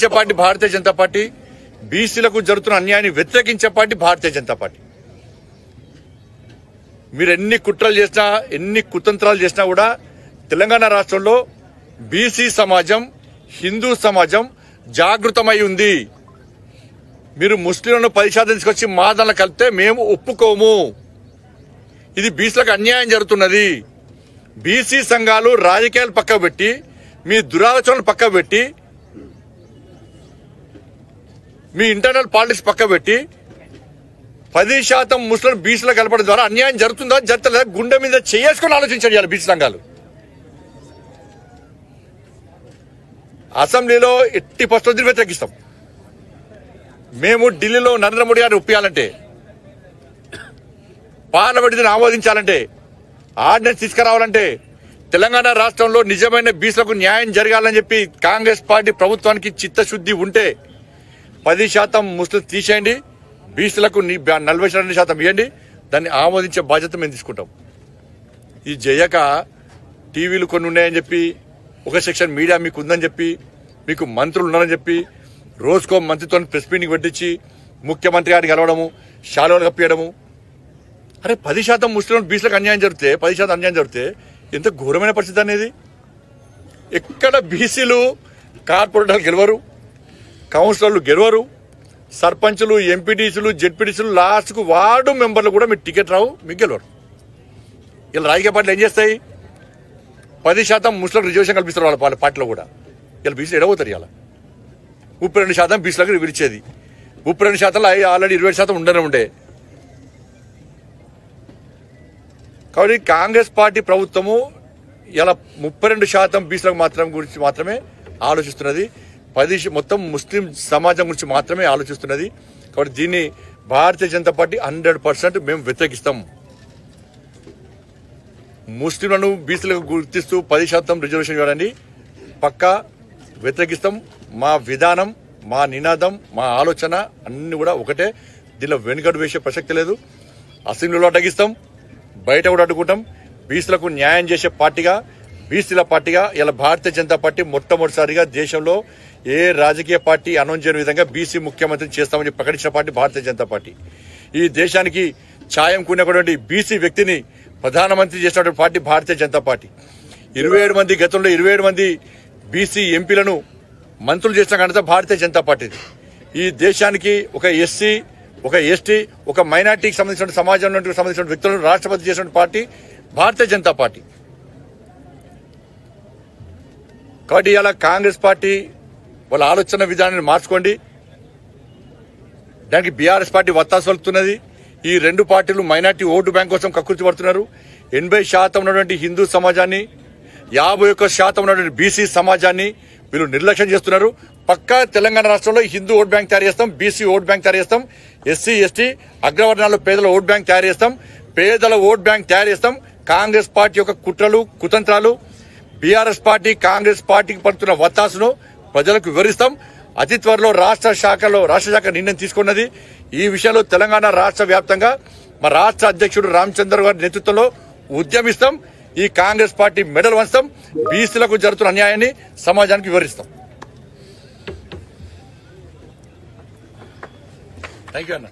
Party Bharatiya Janata party, బీసీలకు జరుగుతున్న అన్యాయాన్ని వ్యతిరేకించే పార్టీ భారతీయ జనతా పార్టీ. మీరు ఎన్ని కుట్రలు చేసినా, ఎన్ని కుతంత్రాలు చేసినా కూడా తెలంగాణ రాష్ట్రంలో బీసీ సమాజం, హిందూ సమాజం జాగృతమై ఉంది. మీరు ముస్లింలను 10% తీసుకొచ్చి మా దానిలో కలిపితే మేము ఒప్పుకోము. ఇది బీసీలకు అన్యాయం జరుగుతున్నది. బీసీ సంఘాలు రాజకీయాలు పక్కకు పెట్టి, మీ దురాలోచనలు పక్కకు పెట్టి, మీ ఇంటర్నల్ పాలిటిక్స్ పక్క పెట్టి 10% ముస్లిం బీసీలో కలపడం ద్వారా అన్యాయం జరుగుతుందా జరగలేదా గుండె మీద చేసుకుని ఆలోచించండి. బీసీ సంఘాలు అసెంబ్లీలో ఎట్టి పరిస్థితుల్లో వ్యతిరేకిస్తాం. మేము ఢిల్లీలో నరేంద్ర మోడీ గారిని ఒప్పియాలంటే, పార్లమెంట్ దీన్ని ఆమోదించాలంటే, ఆర్డినెన్స్ తీసుకురావాలంటే, తెలంగాణ రాష్ట్రంలో నిజమైన బీసీలకు న్యాయం జరగాలని చెప్పి కాంగ్రెస్ పార్టీ ప్రభుత్వానికి చిత్తశుద్ధి ఉంటే 10% ముస్లిం తీసేయండి, బీసీలకు 42% ఇవ్వండి. దాన్ని ఆమోదించే బాధ్యత మేము తీసుకుంటాం. ఇది చేయక టీవీలు కొన్ని ఉన్నాయని చెప్పి, ఒక సెక్షన్ మీడియా మీకు ఉందని చెప్పి, మీకు మంత్రులు ఉన్నారని చెప్పి, రోజుకో మంత్రితో ప్రెస్ మీటింగ్ పెట్టించి ముఖ్యమంత్రి గారిని కలవడము, శాలువాలు కప్పియడము. అరే 10% ముస్లిం బీసీలకు అన్యాయం జరిగితే, 10% అన్యాయం జరిగితే ఎంత ఘోరమైన పరిస్థితి అనేది. ఎక్కడ బీసీలు కార్పొరేటర్లు గెలవరు, కౌన్సిలర్లు గెలవరు, సర్పంచులు, ఎంపీటీసీలు, జెడ్పీటీసీలు, లాస్ట్కు వార్డు మెంబర్లు కూడా మీకు టికెట్ రావు, మీకు గెలవరు. ఇలా రాజకీయ పార్టీలు ఏం చేస్తాయి? 10% ముస్లిం రిజర్వేషన్ కల్పిస్తారు వాళ్ళ పార్టీలో కూడా. ఇలా బీసీలు ఎడబోతారు. ఇలా 32% బీసీలకు విడిచేది, 32%లో ఆల్రెడీ 27% ఉండనే ఉండే. కాబట్టి కాంగ్రెస్ పార్టీ ప్రభుత్వము ఇలా 32% బీసీలకు గురించి మాత్రమే ఆలోచిస్తున్నది. మొత్తం ముస్లిం సమాజం గురించి మాత్రమే ఆలోచిస్తున్నది. కాబట్టి దీన్ని భారతీయ జనతా పార్టీ 100% మేము వ్యతిరేకిస్తాం. ముస్లింలను బీసీలకు గుర్తిస్తూ 10% రిజర్వేషన్ ఇవ్వడాన్ని పక్కా వ్యతిరేకిస్తాం. మా విధానం, మా నినాదం, మా ఆలోచన అన్ని కూడా ఒకటే. దీనిలో వెనుకడు వేసే ప్రసక్తి లేదు. అసెంబ్లీలో అడ్డగిస్తాం, బయట కూడా అడ్డుకుంటాం. బీసీలకు న్యాయం చేసే పార్టీగా, బీసీల పార్టీగా ఇలా భారతీయ జనతా పార్టీ మొట్టమొదటిసారిగా దేశంలో ఏ రాజకీయ పార్టీ అనౌన్స్ చేయని విధంగా బీసీ ముఖ్యమంత్రిని చేస్తామని ప్రకటించిన పార్టీ భారతీయ జనతా పార్టీ. ఈ దేశానికి ఛాయం కూడినటువంటి బీసీ వ్యక్తిని ప్రధానమంత్రి చేసినటువంటి పార్టీ భారతీయ జనతా పార్టీ. 27 మంది, గతంలో 27 మంది బీసీ ఎంపీలను మంత్రులు చేసిన ఘనత భారతీయ జనతా పార్టీది. ఈ దేశానికి ఒక ఎస్సీ, ఒక ఎస్టీ, ఒక మైనార్టీకి సంబంధించిన సమాజంలో సంబంధించిన వ్యక్తులను రాష్ట్రపతి చేసిన పార్టీ భారతీయ జనతా పార్టీ. కాబట్టి ఇలా కాంగ్రెస్ పార్టీ వాళ్ళ ఆలోచన విధానాన్ని మార్చుకోండి. దానికి బీఆర్ఎస్ పార్టీ వత్తాసు పలుకుతున్నది. ఈ రెండు పార్టీలు మైనార్టీ ఓటు బ్యాంక్ కోసం కక్కుర్తి పడుతున్నారు. 80% ఉన్నటువంటి హిందూ సమాజాన్ని, 51% ఉన్నటువంటి బీసీ సమాజాన్ని వీళ్ళు నిర్లక్ష్యం చేస్తున్నారు. పక్కా తెలంగాణ రాష్ట్రంలో హిందూ ఓట్ బ్యాంక్ తయారు చేస్తాం, బీసీ ఓట్ బ్యాంక్ తయారు చేస్తాం, ఎస్సీ ఎస్టీ అగ్రవర్ణాల్లో పేదల ఓట్ బ్యాంక్ తయారు చేస్తాం, పేదల ఓట్ బ్యాంక్ తయారు చేస్తాం. కాంగ్రెస్ పార్టీ యొక్క కుట్రలు, కుతంత్రాలు, బీఆర్ఎస్ పార్టీ కాంగ్రెస్ పార్టీకి పడుతున్న వత్తాసును ప్రజలకు వివరిస్తాం. అతి త్వరలో రాష్ట్ర శాఖ నిర్ణయం తీసుకున్నది. ఈ విషయంలో తెలంగాణ రాష్ట్ర వ్యాప్తంగా మా రాష్ట్ర అధ్యక్షుడు రామచంద్ర గారి నేతృత్వంలో ఉద్యమిస్తాం. ఈ కాంగ్రెస్ పార్టీ మెడల్ వంచుతాం. బీసీలకు జరుగుతున్న అన్యాయాన్ని సమాజానికి వివరిస్తాం. థ్యాంక్ యూ అన్న.